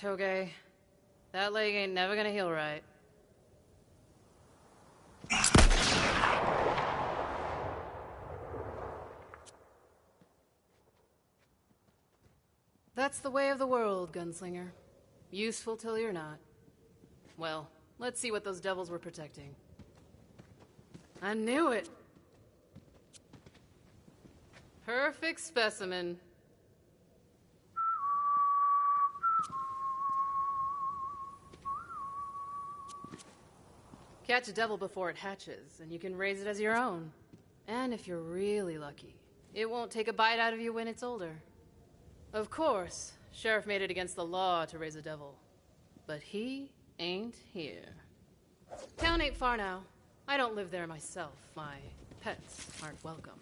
Toge. That leg ain't never gonna heal right. That's the way of the world, gunslinger. Useful till you're not. Well, let's see what those devils were protecting. I knew it! Perfect specimen. Catch a devil before it hatches, and you can raise it as your own. And if you're really lucky, it won't take a bite out of you when it's older. Of course, Sheriff made it against the law to raise a devil. But he ain't here. Town ain't far now. I don't live there myself. My pets aren't welcome.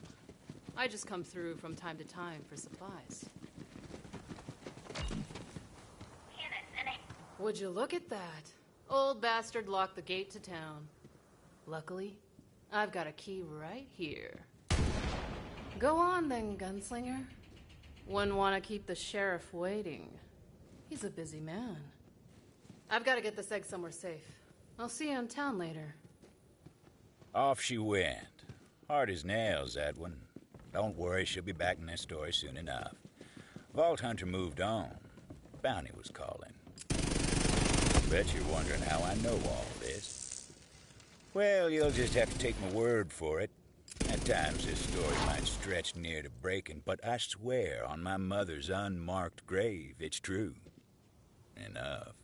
I just come through from time to time for supplies. Would you look at that? Old bastard locked the gate to town. Luckily, I've got a key right here. Go on then, gunslinger. Wouldn't want to keep the sheriff waiting. He's a busy man. I've got to get this egg somewhere safe. I'll see you in town later. Off she went. Hard as nails, that one. Don't worry, she'll be back in this story soon enough. Vault Hunter moved on. Bounty was calling. Bet you're wondering how I know all this. Well, you'll just have to take my word for it. At times this story might stretch near to breaking, but I swear on my mother's unmarked grave, it's true. Enough.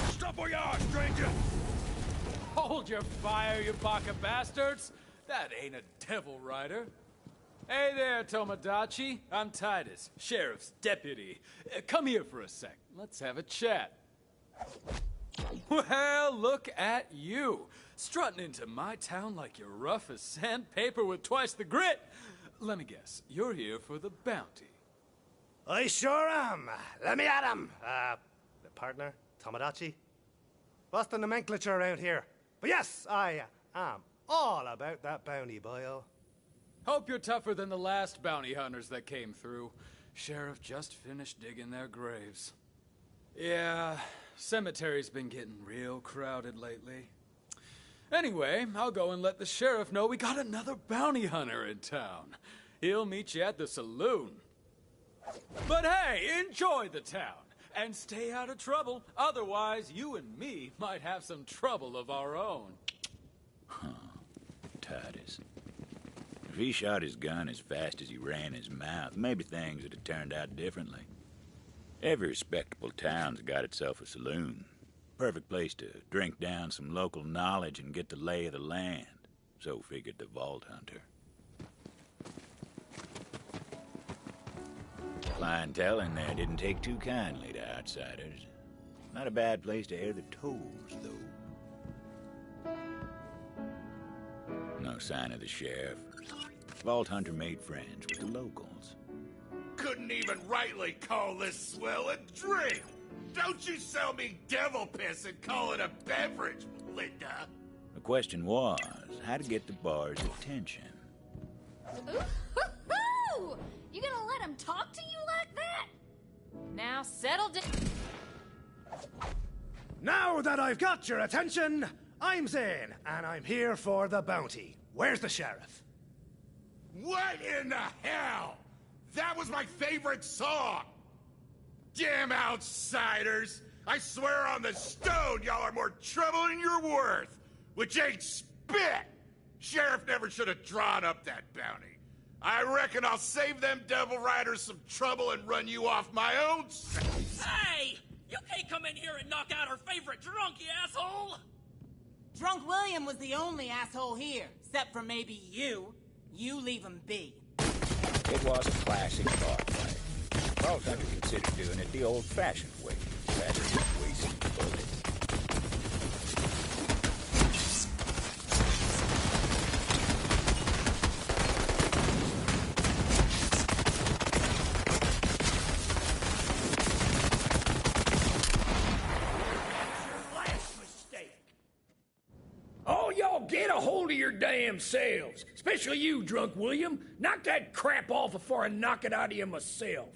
Stop where you are, stranger! Hold your fire, you baka bastards! That ain't a devil rider. Hey there, Tomodachi. I'm Titus, Sheriff's deputy. Come here for a sec. Let's have a chat. Well, look at you. Strutting into my town like you're rough as sandpaper with twice the grit. Let me guess, you're here for the bounty. I sure am. Let me at him. Partner, Tomodachi. What's the nomenclature around here? But yes, I am all about that bounty, boyo. Hope you're tougher than the last bounty hunters that came through. Sheriff just finished digging their graves. Yeah, cemetery's been getting real crowded lately. Anyway, I'll go and let the sheriff know we got another bounty hunter in town. He'll meet you at the saloon. But hey, enjoy the town, and stay out of trouble. Otherwise, you and me might have some trouble of our own. Huh. Titus. If he shot his gun as fast as he ran his mouth, maybe things would have turned out differently. Every respectable town's got itself a saloon. Perfect place to drink down some local knowledge and get the lay of the land. So figured the Vault Hunter. Clientele in there didn't take too kindly to outsiders. Not a bad place to air the toes, though. No sign of the sheriff. Vault Hunter made friends with the locals. Couldn't even rightly call this swill a drink. Don't you sell me devil piss and call it a beverage, Linda. The question was, how to get the bar's attention. Ooh, you gonna let him talk to you like that? Now settle down. Now that I've got your attention, I'm Zane, and I'm here for the bounty. Where's the sheriff? What in the hell? That was my favorite song! Damn outsiders! I swear on the stone y'all are more trouble than you're worth! Which ain't spit! Sheriff never should have drawn up that bounty. I reckon I'll save them devil riders some trouble and run you off my own self. Hey! You can't come in here and knock out our favorite drunk, you asshole! Drunk William was the only asshole here, except for maybe you. You leave him be. It was a classic bar fight. Vault Hunter considered doing it the old-fashioned way, rather than wasting bullets. Oh, yo, all get a hold of your damn selves. Especially you, Drunk William. Knock that crap off before I knock it out of you myself.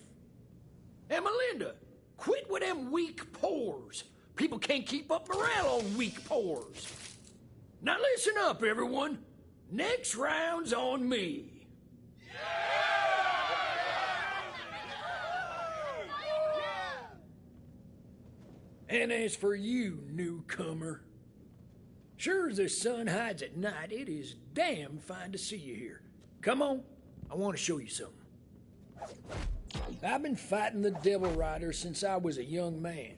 And Melinda, quit with them weak pores. People can't keep up morale on weak pores. Now listen up, everyone. Next round's on me. And as for you, newcomer, sure as the sun hides at night, it is damn fine to see you here. Come on, I want to show you something. I've been fighting the Devil Riders since I was a young man.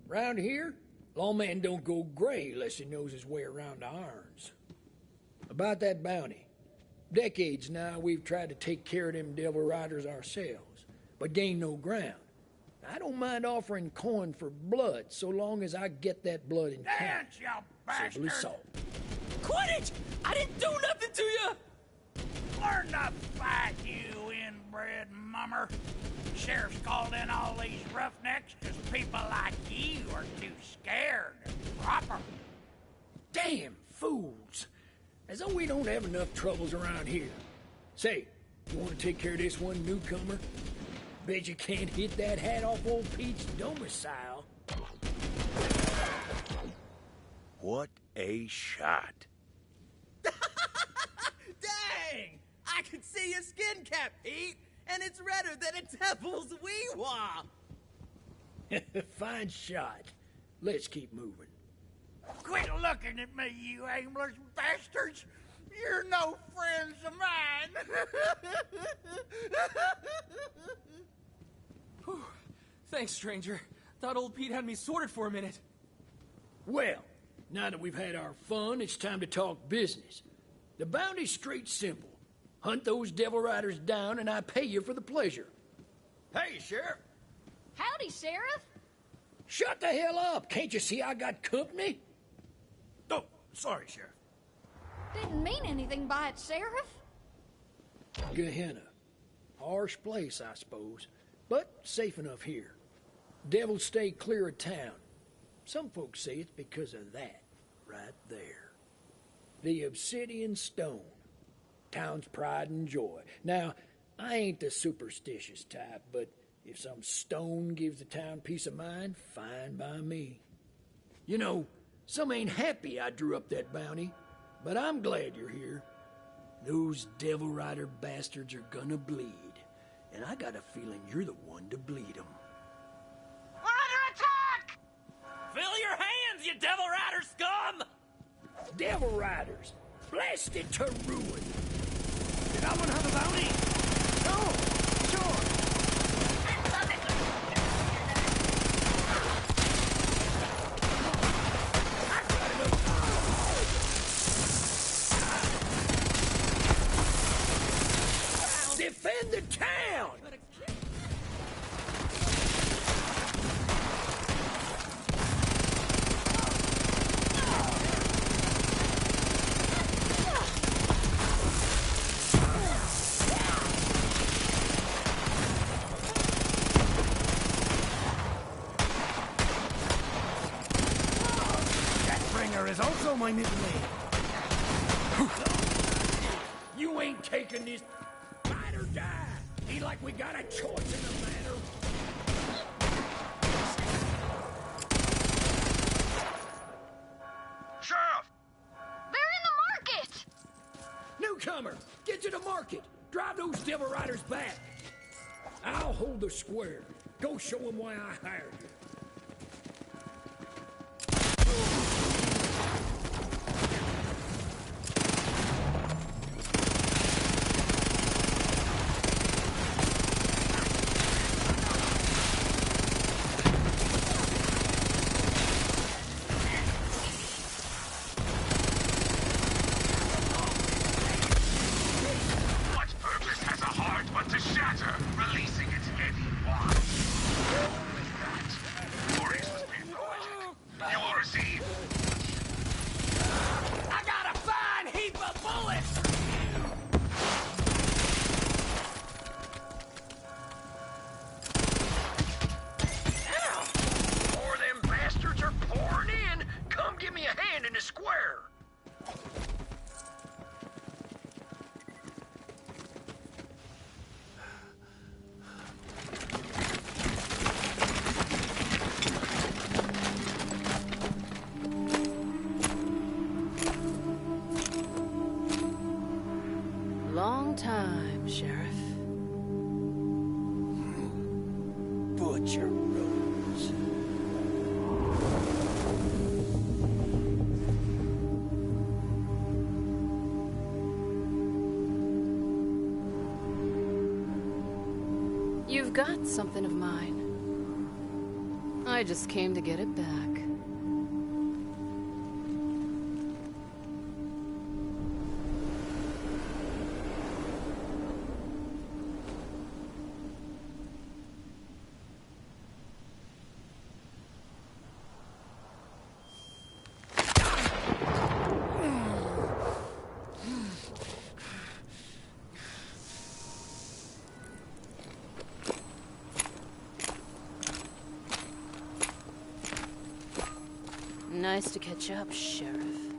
Round here, lawman don't go gray unless he knows his way around the irons. About that bounty. Decades now we've tried to take care of them Devil Riders ourselves, but gained no ground. I don't mind offering coin for blood, so long as I get that blood in hand. Dance, you bastard! So. Quit it! I didn't do nothing to you! Learn to fight, you inbred mummer. Sheriff's called in all these roughnecks because people like you are too scared and proper. Damn fools! As though we don't have enough troubles around here. Say, you want to take care of this one, newcomer? Bet you can't hit that hat off old Pete's domicile. What a shot. Dang! I can see your skin cap, Pete, and it's redder than a devil's wee-wah. Fine shot. Let's keep moving. Quit looking at me, you aimless bastards! You're no friends of mine! Thanks, stranger. Thought old Pete had me sorted for a minute. Well, now that we've had our fun, it's time to talk business. The bounty's straight simple. Hunt those Devil Riders down and I pay you for the pleasure. Hey, Sheriff. Howdy, Sheriff. Shut the hell up. Can't you see I got company? Oh, sorry, Sheriff. Didn't mean anything by it, Sheriff. Gehenna. Harsh place, I suppose, but safe enough here. Devils stay clear of town. Some folks say it's because of that, right there. The obsidian stone. Town's pride and joy. Now, I ain't the superstitious type, but if some stone gives the town peace of mind, fine by me. You know, some ain't happy I drew up that bounty, but I'm glad you're here. Those Devil Rider bastards are gonna bleed, and I got a feeling you're the one to bleed them. We're under attack! Fill your hands, you Devil Rider scum! Devil Riders, blasted to ruin. Did that one have a bounty? No, sure. Defend the town! Deathbringer is also my middle name. You ain't taking this. Fight or die. Ain't like we got a choice in the matter. Sheriff! They're in the market! Newcomer, get to the market. Drive those Devil Riders back. I'll hold the square. Go show them why I hired you. What purpose has a heart but to shatter, releasing its heavy wand? With that, glories must be poetic. You will receive. I got a fine heap of bullets! Before them bastards are pouring in, come give me a hand in the square. long time, Sheriff. Butcher Rose. You've got something of mine. I just came to get it back. Nice to catch up, Sheriff.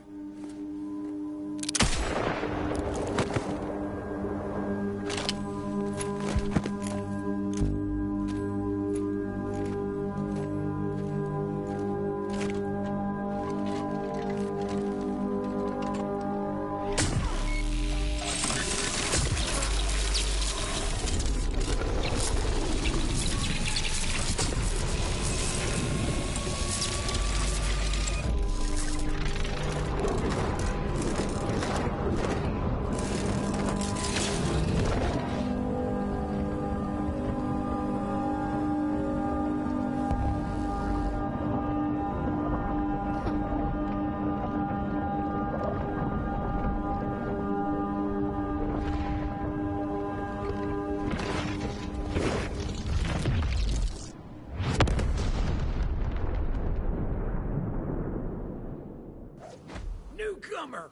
Newcomer!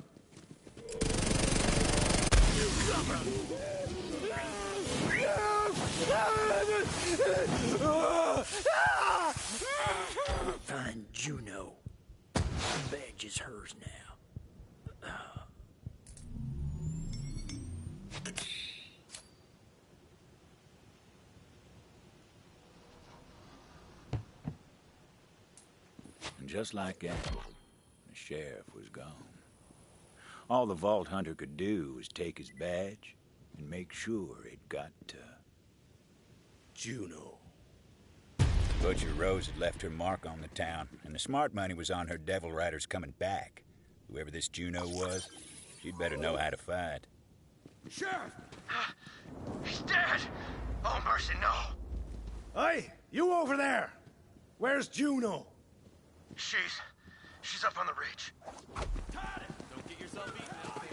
Newcomer! Find Juno. The badge is hers now. And just like that, the sheriff was gone. All the Vault Hunter could do was take his badge and make sure it got to Juno. Butcher Rose had left her mark on the town, and the smart money was on her devil riders coming back. Whoever this Juno was, she'd better know how to fight. Sheriff! He's dead! Oh, mercy, no! Hey, you over there! Where's Juno? She's up on the ridge. Don't get yourself eaten out there.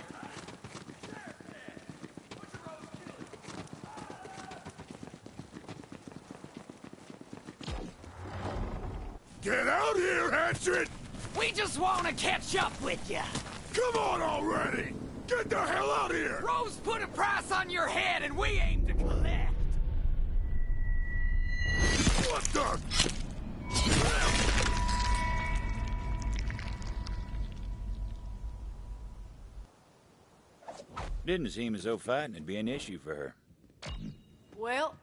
Get out here, Hatchet! We just want to catch up with you. Come on already! Get the hell out here! Rose put a price on your head, and we aim to collect. What the? Didn't seem as though fighting would be an issue for her. Well,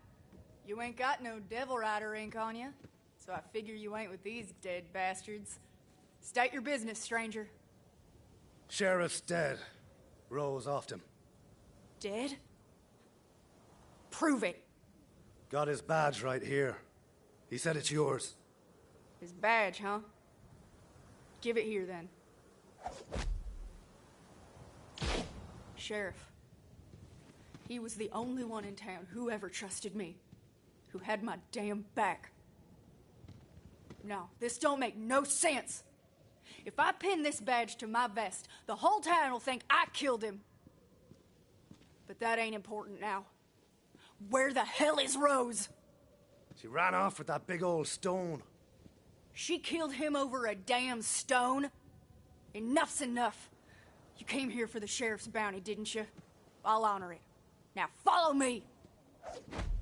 you ain't got no devil rider ink on you, so I figure you ain't with these dead bastards. State your business, stranger. Sheriff's dead. Rose offed him. Dead? Prove it. Got his badge right here. He said it's yours. His badge, huh? Give it here, then. Sheriff. He was the only one in town who ever trusted me. Who had my damn back. Now, this don't make no sense. If I pin this badge to my vest, the whole town will think I killed him. But that ain't important now. Where the hell is Rose? She ran off with that big old stone. She killed him over a damn stone? Enough's enough. You came here for the sheriff's bounty, didn't you? I'll honor it. Now follow me!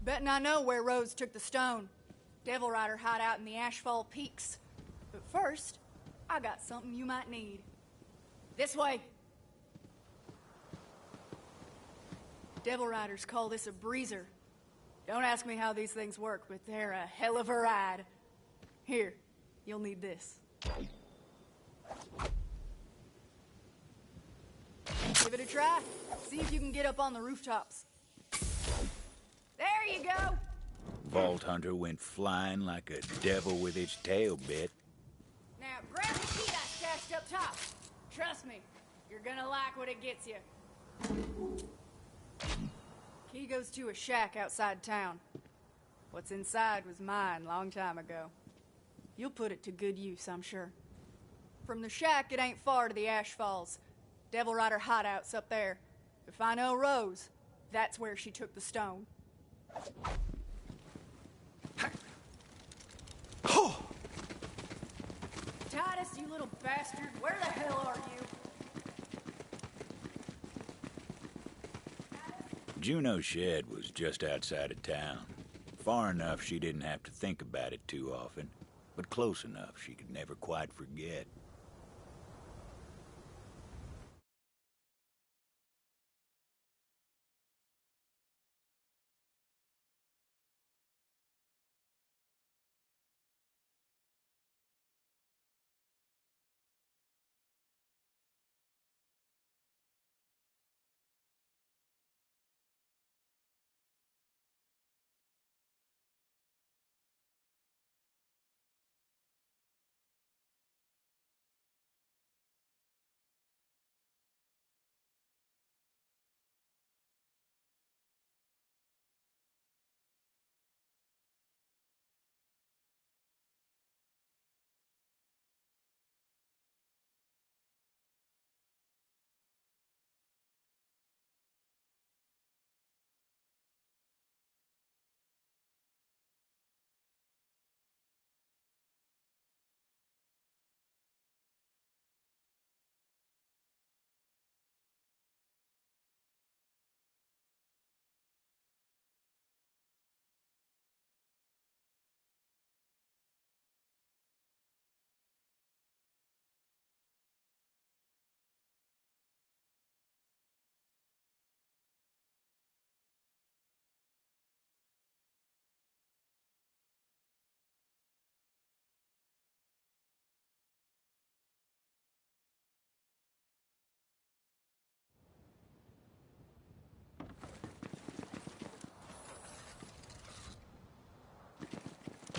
Betting I know where Rose took the stone. Devil Rider hideout in the Ashfall Peaks. But first, I got something you might need. This way! Devil Riders call this a breezer. Don't ask me how these things work, but they're a hell of a ride. Here, you'll need this. Give it a try? See if you can get up on the rooftops. There you go! Vault Hunter went flying like a devil with its tail bit. Now, grab the key I stashed up top. Trust me, you're gonna like what it gets you. Key goes to a shack outside town. What's inside was mine long time ago. You'll put it to good use, I'm sure. From the shack, it ain't far to the Ash Falls. Devil Rider hideouts up there. If I know Rose, that's where she took the stone. Titus, you little bastard, where the hell are you? Juno's shed was just outside of town. Far enough she didn't have to think about it too often, but close enough she could never quite forget.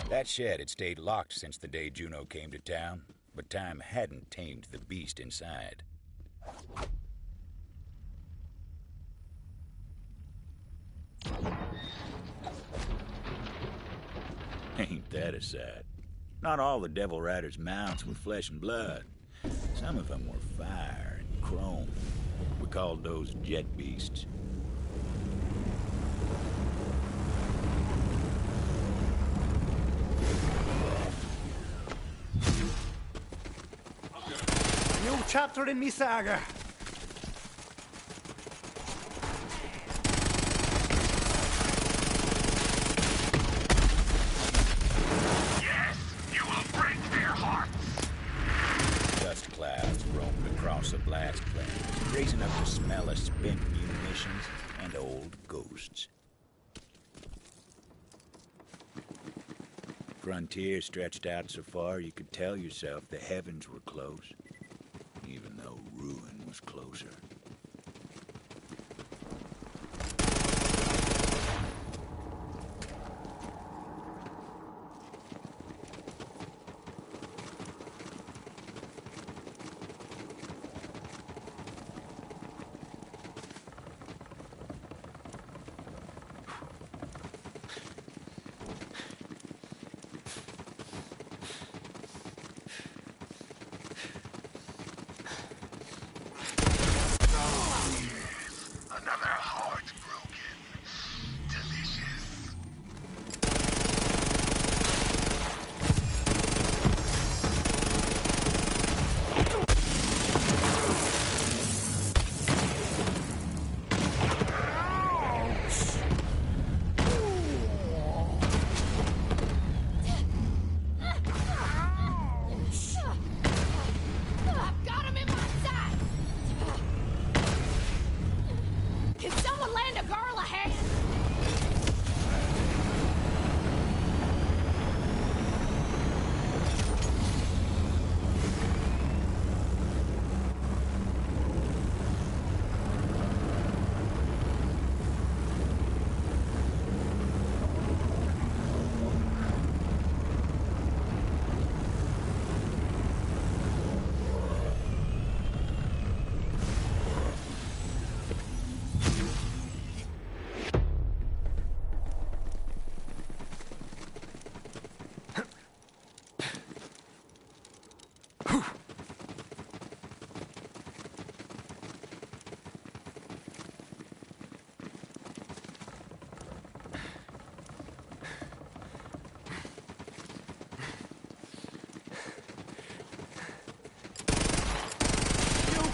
That shed had stayed locked since the day Juno came to town, but time hadn't tamed the beast inside. Ain't that a sight? Not all the Devil Riders' mounts were flesh and blood. Some of them were fire and chrome. We called those jet beasts. New chapter in me saga. Yes, you will break their hearts. Dust clouds roamed across the blast plain, raising up the smell of spent munitions and old ghosts. Frontier stretched out so far you could tell yourself the heavens were close, even though ruin was closer.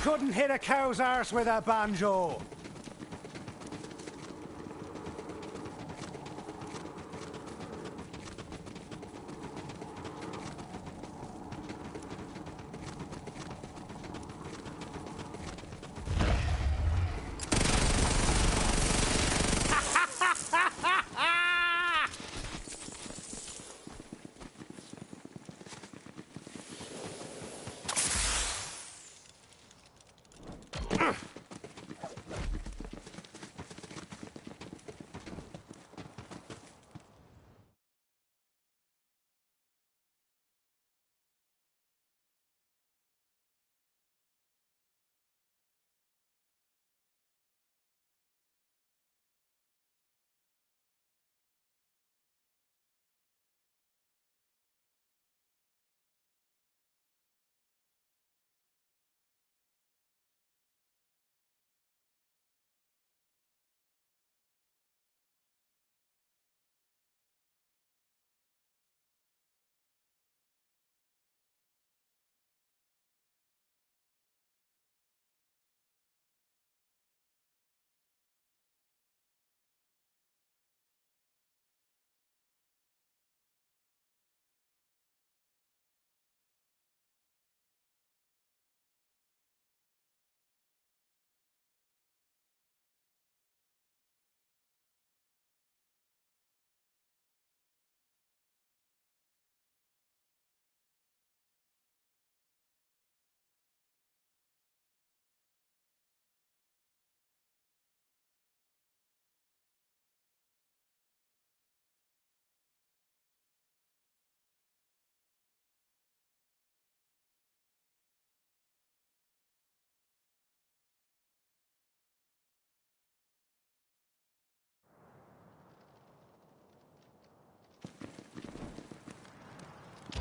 couldn't hit a cow's arse with a banjo.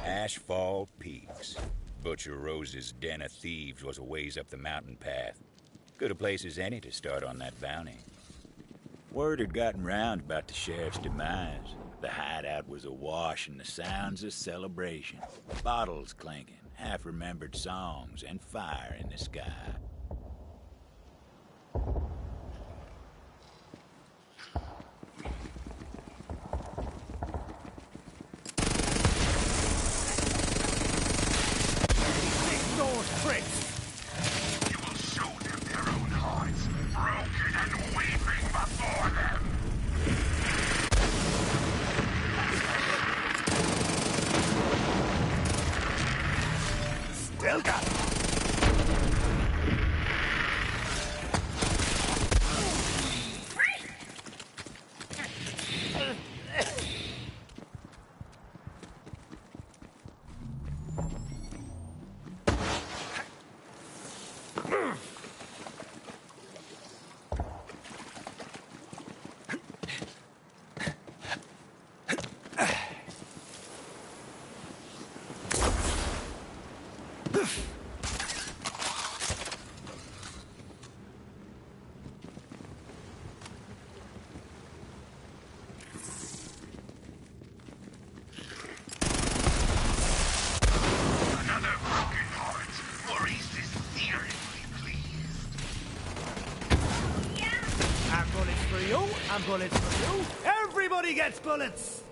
Ashfall Peaks. Butcher Rose's den of thieves was a ways up the mountain path. Good a place as any to start on that bounty. Word had gotten round about the sheriff's demise. The hideout was awash in the sounds of celebration. Bottles clinking, half-remembered songs, and fire in the sky. You will show them their own hearts, broken and weeping before them. Still got it. And bullets for you. Everybody gets bullets!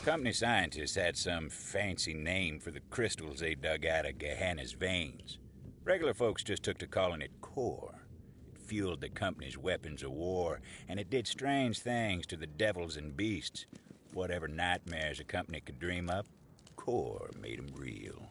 Company scientists had some fancy name for the crystals they dug out of Gehenna's veins. Regular folks just took to calling it core. It fueled the company's weapons of war, and it did strange things to the devils and beasts. Whatever nightmares a company could dream up, core made them real.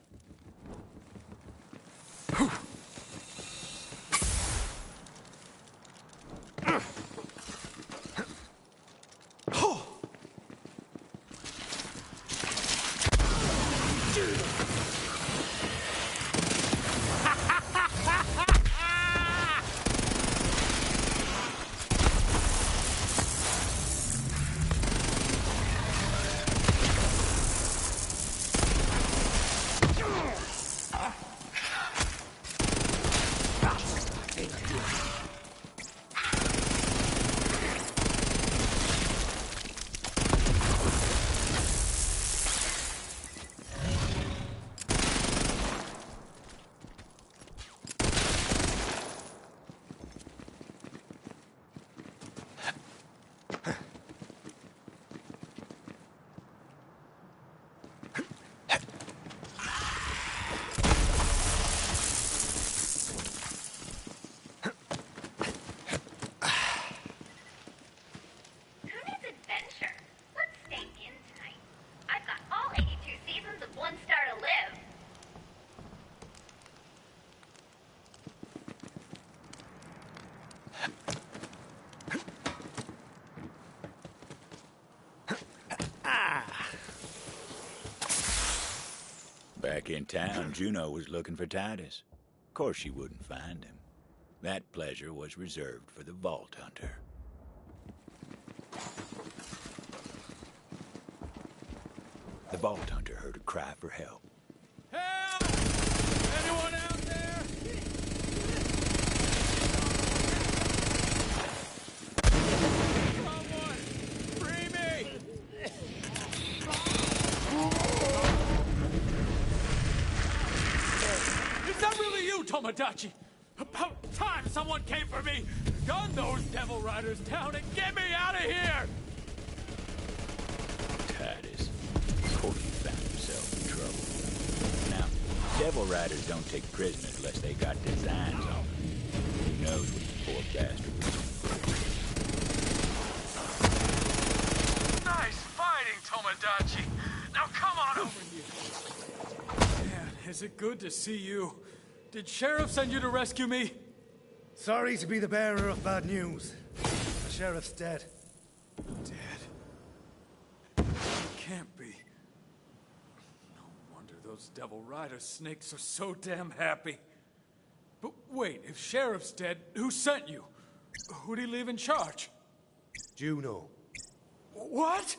Back in town, Juno was looking for Titus. Of course she wouldn't find him. That pleasure was reserved for the Vault Hunter. The Vault Hunter heard a cry for help. Help! Anyone out there? Someone! Free me! Is that really you, Tomodachi? About time someone came for me! Gun those devil riders down and get me out of here! Titus. Of course he found himself in trouble. Now, devil riders don't take prisoners unless they got designs on them. Who knows what the poor bastard was in for. Nice fighting, Tomodachi! Now come on over here! Man, is it good to see you? Did Sheriff send you to rescue me? Sorry to be the bearer of bad news. The sheriff's dead. Dead? He can't be. No wonder those devil rider snakes are so damn happy. But wait, if Sheriff's dead, who sent you? Who'd he leave in charge? Juno. What?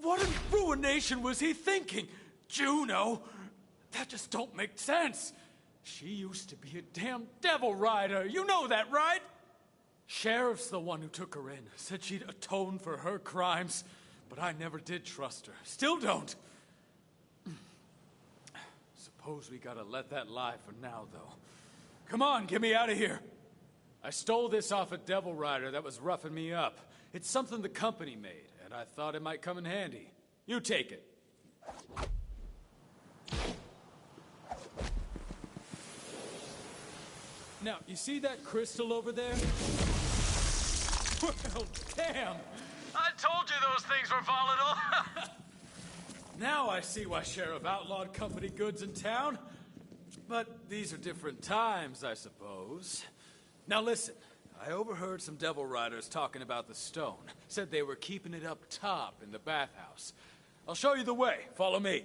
What in ruination was he thinking? Juno? That just don't make sense. She used to be a damn devil rider. You know that, right? Sheriff's the one who took her in. Said she'd atone for her crimes. But I never did trust her. Still don't. Suppose we gotta let that lie for now, though. Come on, get me out of here. I stole this off a devil rider that was roughing me up. It's something the company made, and I thought it might come in handy. You take it. Now, you see that crystal over there? Well, damn! I told you those things were volatile! Now I see why Sheriff outlawed company goods in town. But these are different times, I suppose. Now listen, I overheard some devil riders talking about the stone. Said they were keeping it up top in the bathhouse. I'll show you the way. Follow me.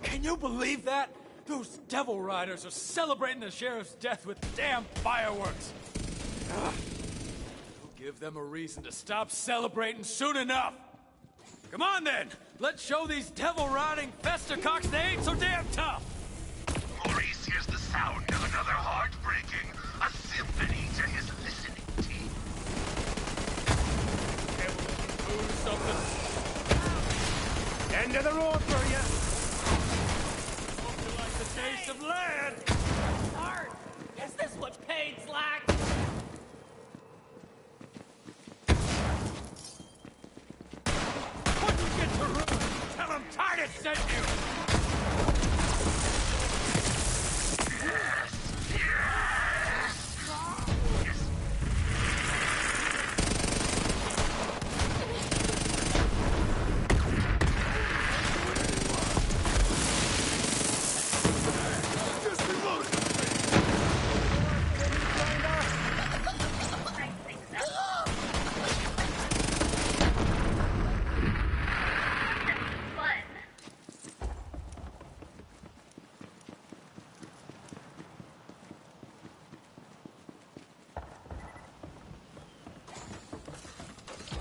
Can you believe that? Those devil riders are celebrating the sheriff's death with damn fireworks. Ugh. We'll give them a reason to stop celebrating soon enough. Come on then, let's show these devil riding festercocks they ain't so damn tough. Maurice hears the sound of another heartbreaking, a symphony to his listening teeth. Something. End of the road for you. The taste of land! Art! Is this what pain's like? it sent you!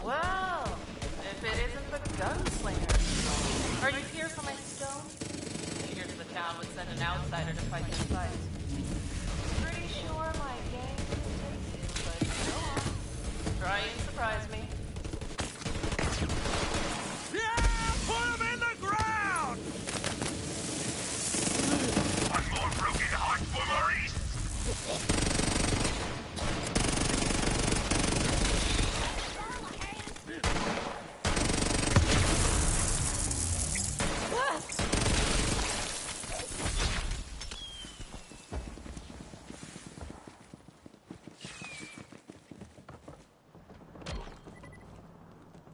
Well, if it isn't the gunslinger. Are you here for my stone? Here's the town would send an outsider to fight this fight. Pretty sure my gang can take you, but go on. Try and surprise me. Yeah! Put him in the ground! One more broken heart for Maurice!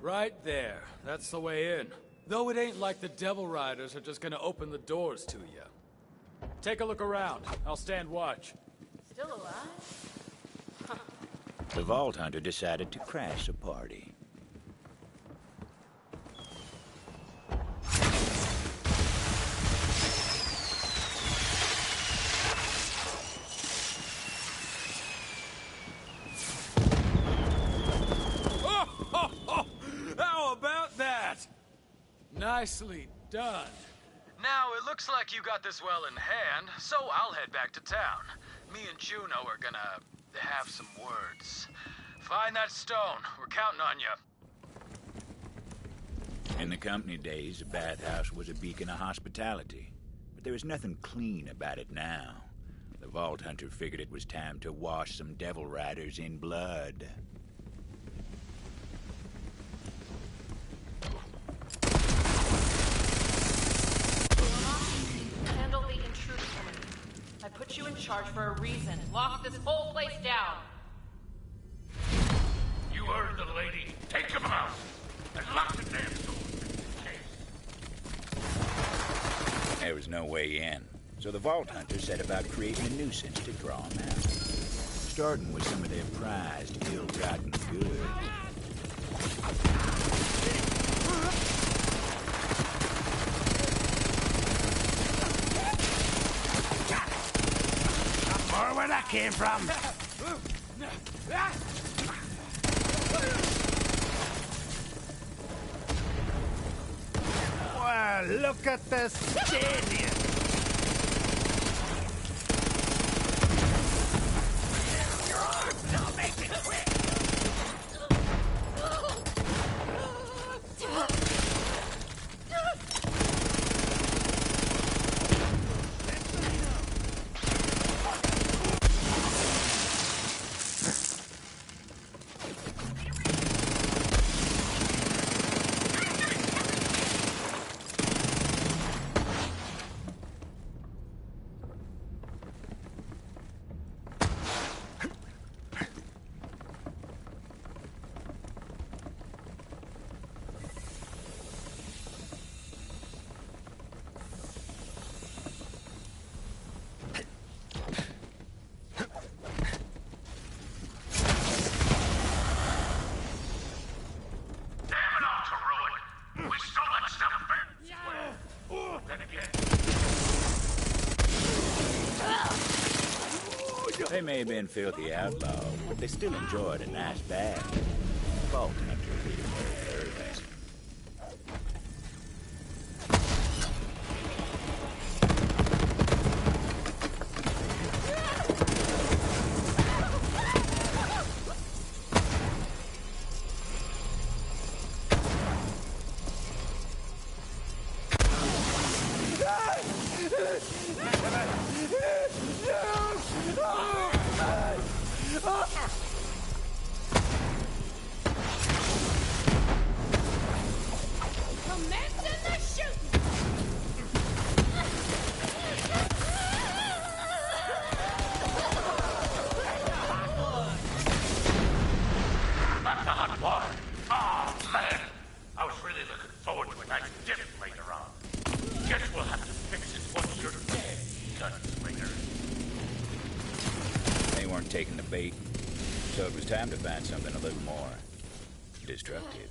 Right there. That's the way in. Though it ain't like the Devil Riders are just gonna open the doors to you. Take a look around. I'll stand watch. Still alive? The Vault Hunter decided to crash the party. How about that? Nicely done. Now, it looks like you got this well in hand, so I'll head back to town. Me and Juno are gonna have some words. Find that stone. We're counting on you. In the company days, the bathhouse was a beacon of hospitality. But there was nothing clean about it now. The Vault Hunter figured it was time to wash some Devil Riders in blood. Handle the intruder for me. I put you in charge for a reason. Lock this whole place down. You heard the lady. Take him out! And lock the damn door! There was no way in, so the Vault Hunter set about creating a nuisance to draw them out. Starting with some of their prized, ill-gotten goods. Or where that came from. Well, look at the stadium. They may have been filthy outlaws, but they still enjoyed a nice bath. Vault Hunter really no nervous. fate, so it was time to find something a little more destructive.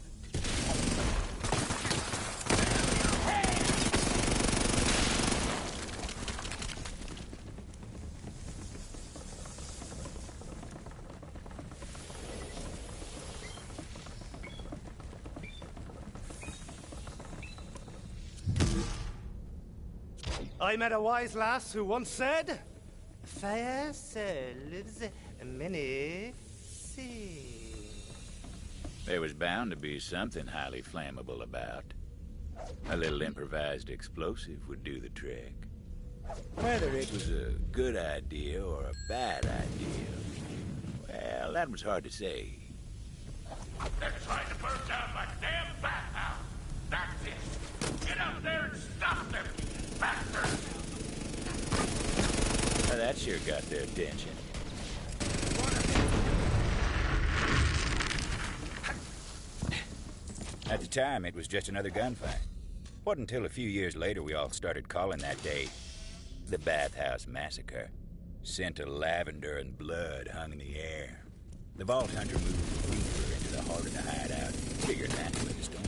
I met a wise lass who once said, "Fire serves many seas." There was bound to be something highly flammable about. A little improvised explosive would do the trick. Whether it was a good idea or a bad idea, well, that was hard to say. They're trying to burn down my damn bathhouse. That's it. Get up there and stop them, bastards. Well, that sure got their attention. At the time, it was just another gunfight. Wasn't until a few years later we all started calling that day the Bathhouse Massacre. Scent of lavender and blood hung in the air. The Vault Hunter moved deeper into the heart of the hideout, figured that's where the storm.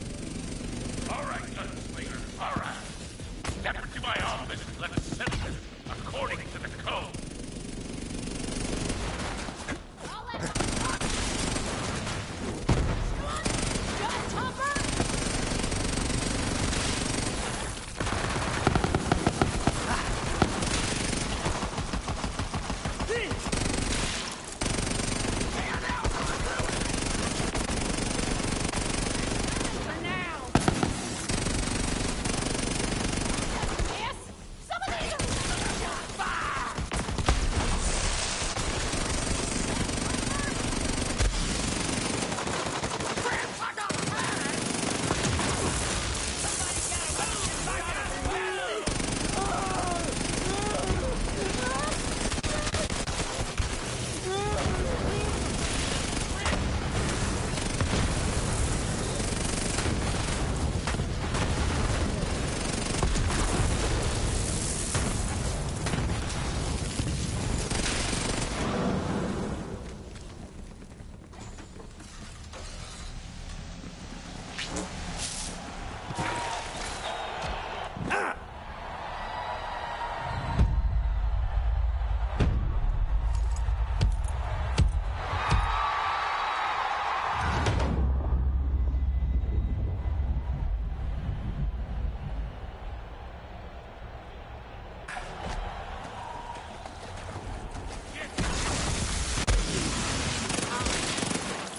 All right, gunslinger, all right. Step into my office and let's settle this according to the code.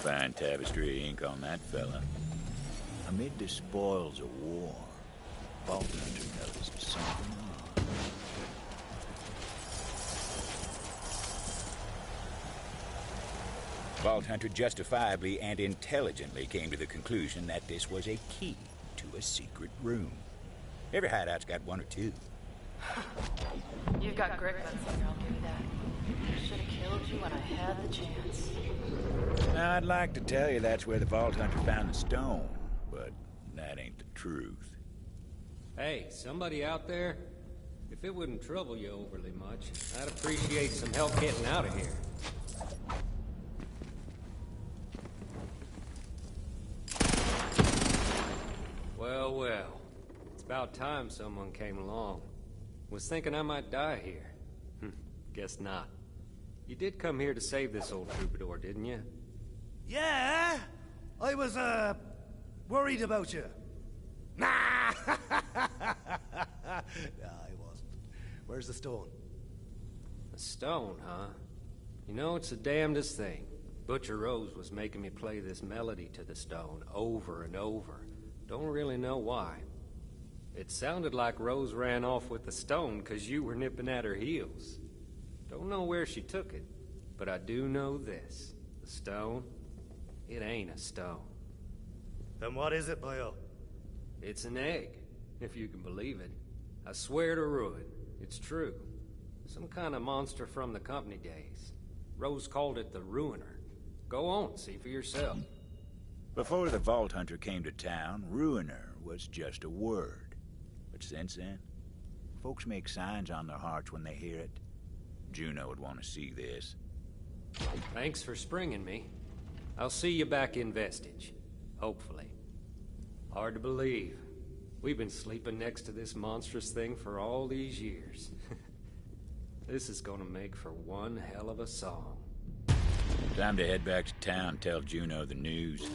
Fine tapestry ink on that fella. Amid the spoils of war, Vault Hunter noticed something odd. Vault Hunter justifiably and intelligently came to the conclusion that this was a key to a secret room. Every hideout's got one or two. You've got great gunslinger, I'll give you that. I should have killed you when I had the chance. Now, I'd like to tell you that's where the Vault Hunter found the stone, but that ain't the truth. Hey, somebody out there? If it wouldn't trouble you overly much, I'd appreciate some help getting out of here. Well, well. It's about time someone came along. Was thinking I might die here. Guess not. You did come here to save this old troubadour, didn't you? Yeah, I was, worried about you. Nah! I wasn't. Where's the stone? A stone, huh? You know, it's the damnedest thing. Butcher Rose was making me play this melody to the stone over and over. Don't really know why. It sounded like Rose ran off with the stone because you were nipping at her heels. Don't know where she took it, but I do know this. The stone, it ain't a stone. Then what is it, boyo? It's an egg, if you can believe it. I swear to ruin, it's true. Some kind of monster from the company days. Rose called it the Ruiner. Go on, see for yourself. Before the Vault Hunter came to town, Ruiner was just a word. But since then, folks make signs on their hearts when they hear it. Juno would want to see this. Thanks for springing me. I'll see you back in Vestige. Hopefully. Hard to believe. We've been sleeping next to this monstrous thing for all these years. This is gonna make for one hell of a song. Time to head back to town, tell Juno the news.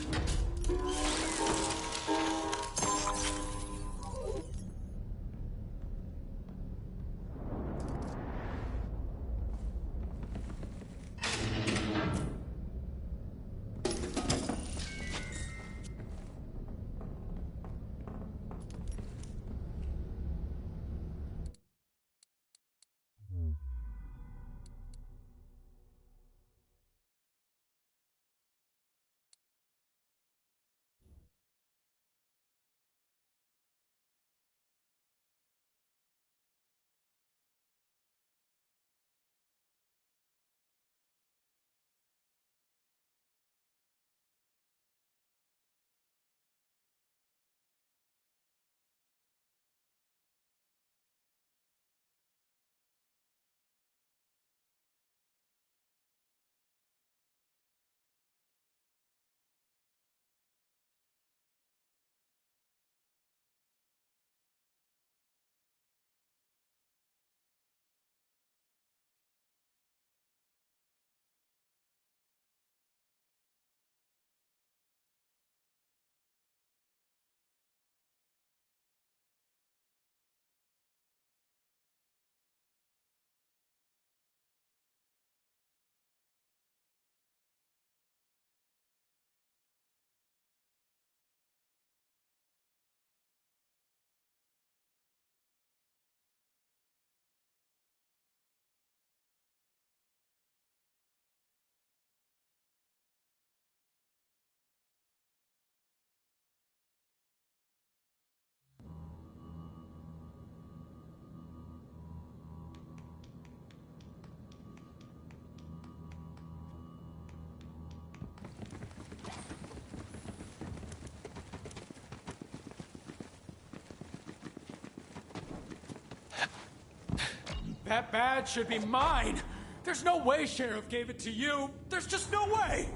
That badge should be mine. There's no way Sheriff gave it to you. There's just no way.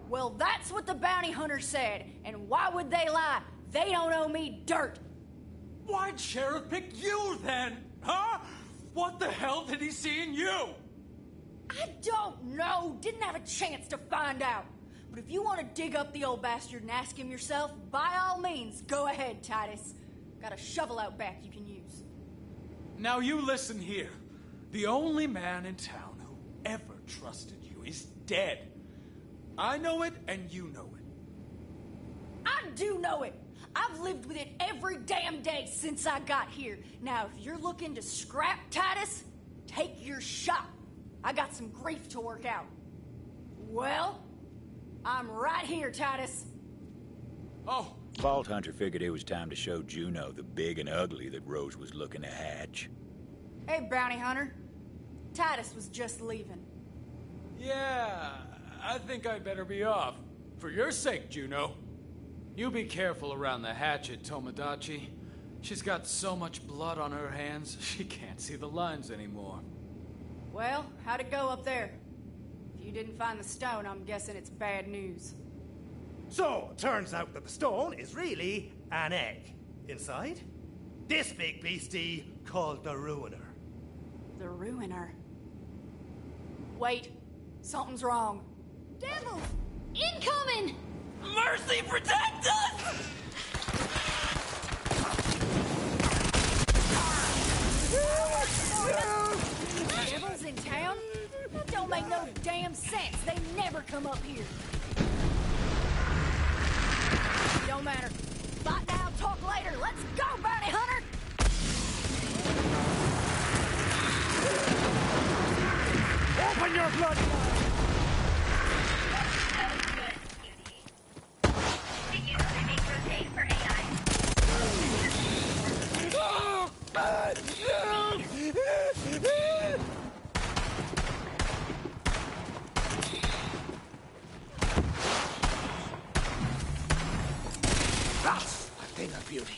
Well, that's what the bounty hunter said. And why would they lie? They don't owe me dirt. Why'd Sheriff pick you then? Huh? What the hell did he see in you? I don't know. Didn't have a chance to find out. But if you want to dig up the old bastard and ask him yourself, by all means, go ahead, Titus. Got a shovel out back you can use. Now you listen here. The only man in town who ever trusted you is dead. I know it, and you know it. I do know it. I've lived with it every damn day since I got here. Now, if you're looking to scrap Titus, take your shot. I got some grief to work out. Well, I'm right here, Titus. Oh. Vault Hunter figured it was time to show Juno the big and ugly that Rose was looking to hatch. Hey, bounty hunter. Titus was just leaving. Yeah, I think I'd better be off. For your sake, Juno. You be careful around the hatchet, Tomodachi. She's got so much blood on her hands, she can't see the lines anymore. Well, how'd it go up there? If you didn't find the stone, I'm guessing it's bad news. So, turns out that the stone is really an egg. Inside, this big beastie called the Ruiner. The Ruiner? Wait, something's wrong. Devils! Incoming! Mercy, protect us! Devils in town? That don't make no damn sense. They never come up here. Don't matter. Fight now, talk later. Let's go, bounty hunter! Open your bloodline! That's a thing of beauty.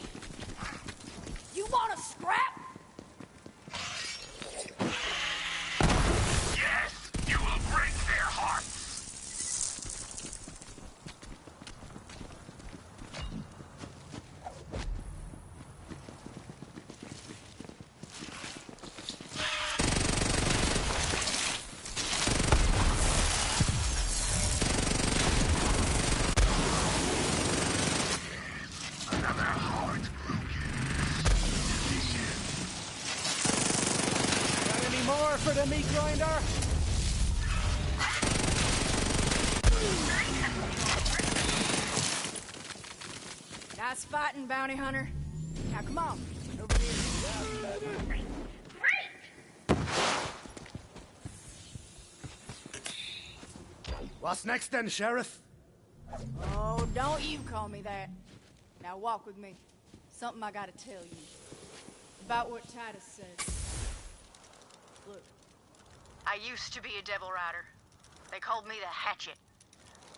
You want to scrap? Yes, you will break their for the meat grinder! Nice fighting, bounty hunter. Now come on, over here. What's next then, Sheriff? Oh, don't you call me that. Now walk with me. Something I gotta tell you. About what Titus said. Look, I used to be a devil rider. They called me the Hatchet.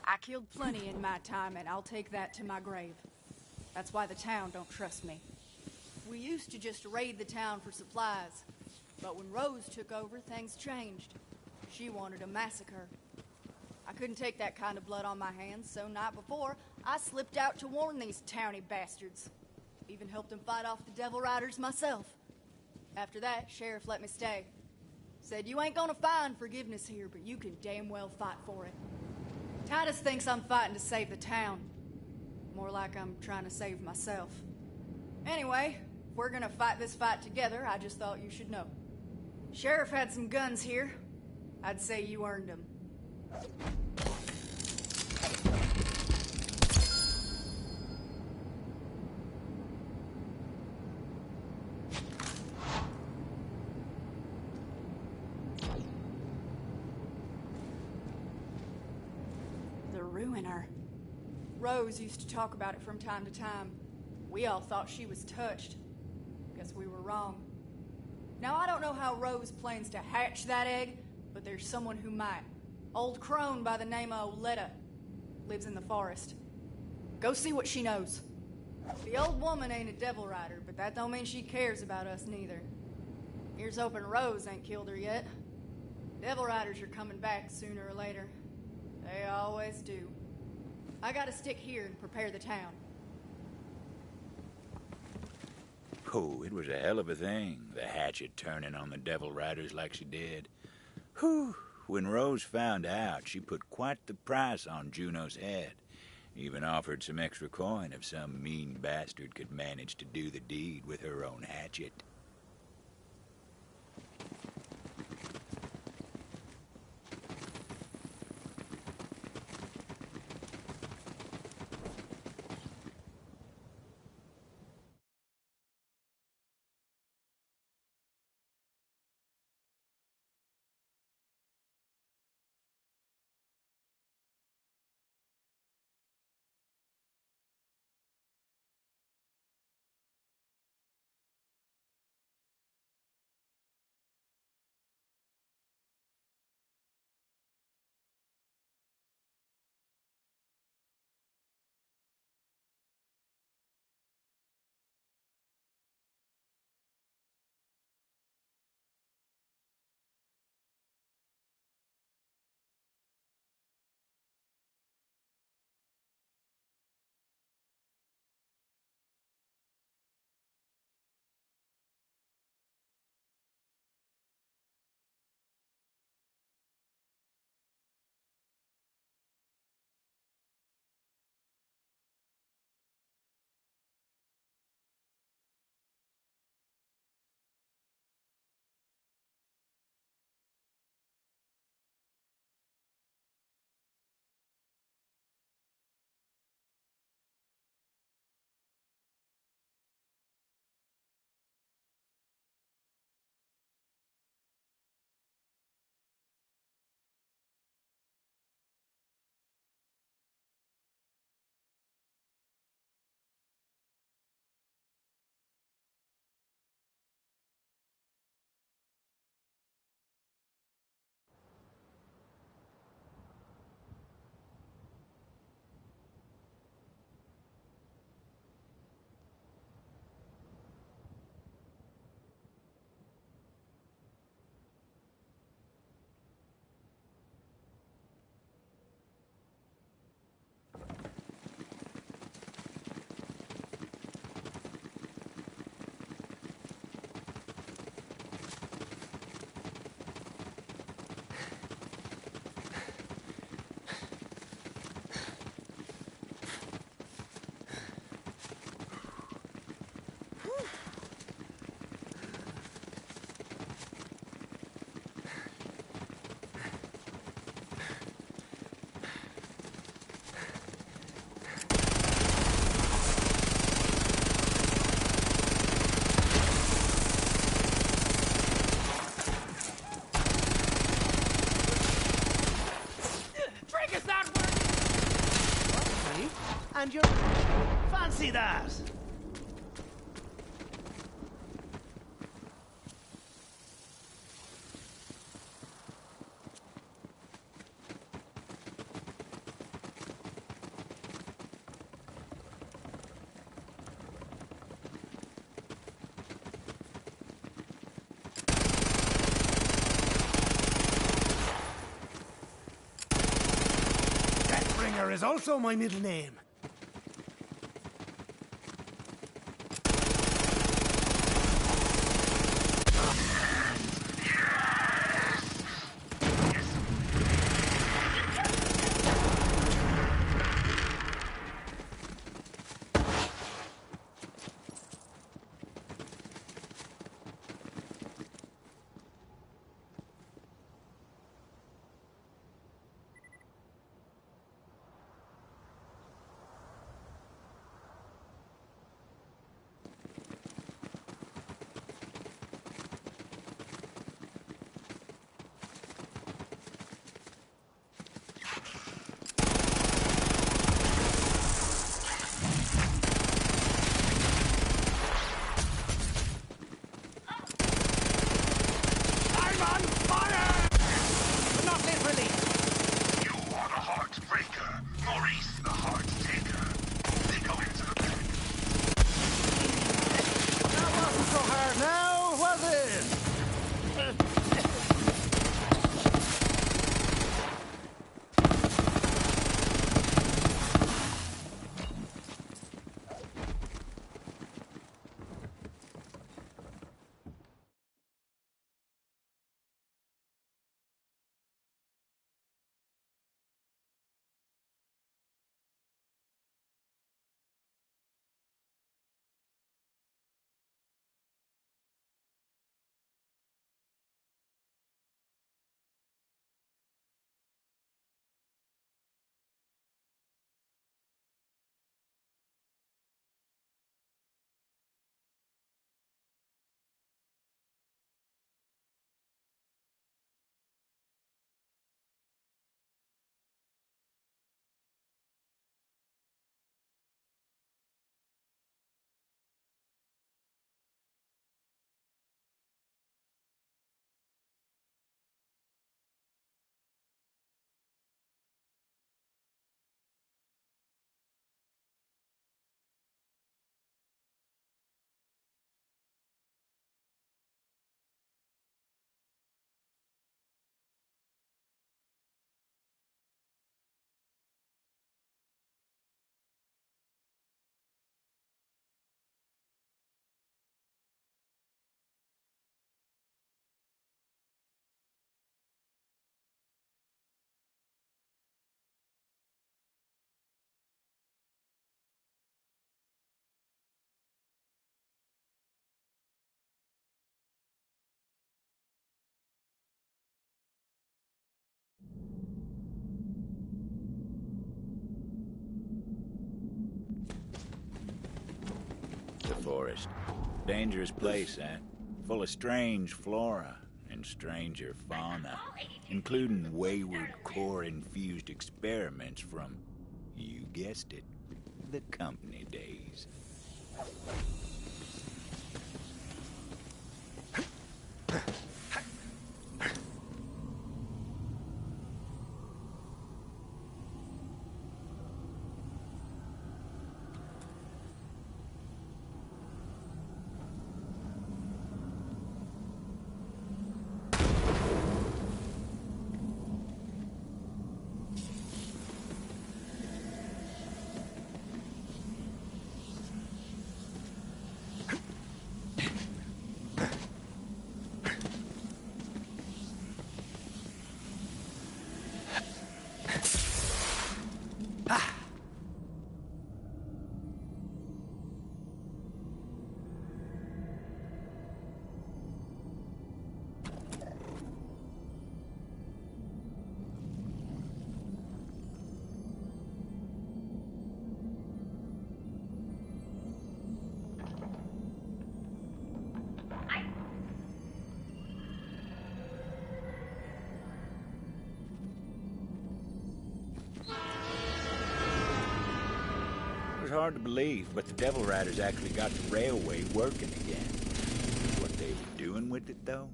I killed plenty in my time, and I'll take that to my grave. That's why the town don't trust me. We used to just raid the town for supplies. But when Rose took over, things changed. She wanted a massacre. I couldn't take that kind of blood on my hands, so night before, I slipped out to warn these towny bastards. Even helped them fight off the Devil Riders myself. After that, Sheriff let me stay. Said, you ain't gonna find forgiveness here, but you can damn well fight for it. Titus thinks I'm fighting to save the town. More like I'm trying to save myself. Anyway, if we're gonna fight this fight together, I just thought you should know. Sheriff had some guns here. I'd say you earned them. The Ruiner. Rose used to talk about it from time to time. We all thought she was touched. Guess we were wrong. Now, I don't know how Rose plans to hatch that egg, but there's someone who might. Old crone by the name of Oletta. Lives in the forest. Go see what she knows. The old woman ain't a devil rider, but that don't mean she cares about us neither. Here's hoping Rose ain't killed her yet. Devil riders are coming back sooner or later. They always do. I gotta stick here and prepare the town. Oh, it was a hell of a thing, the Hatchet turning on the Devil Riders like she did. Whew. When Rose found out, she put quite the price on Juno's head. Even offered some extra coin if some mean bastard could manage to do the deed with her own hatchet. Fancy that! Deathbringer is also my middle name. The forest. Dangerous place, eh? Full of strange flora and stranger fauna, including wayward core-infused experiments from, you guessed it, the company days. hard to believe, but the Devil Riders actually got the railway working again. What they were doing with it, though?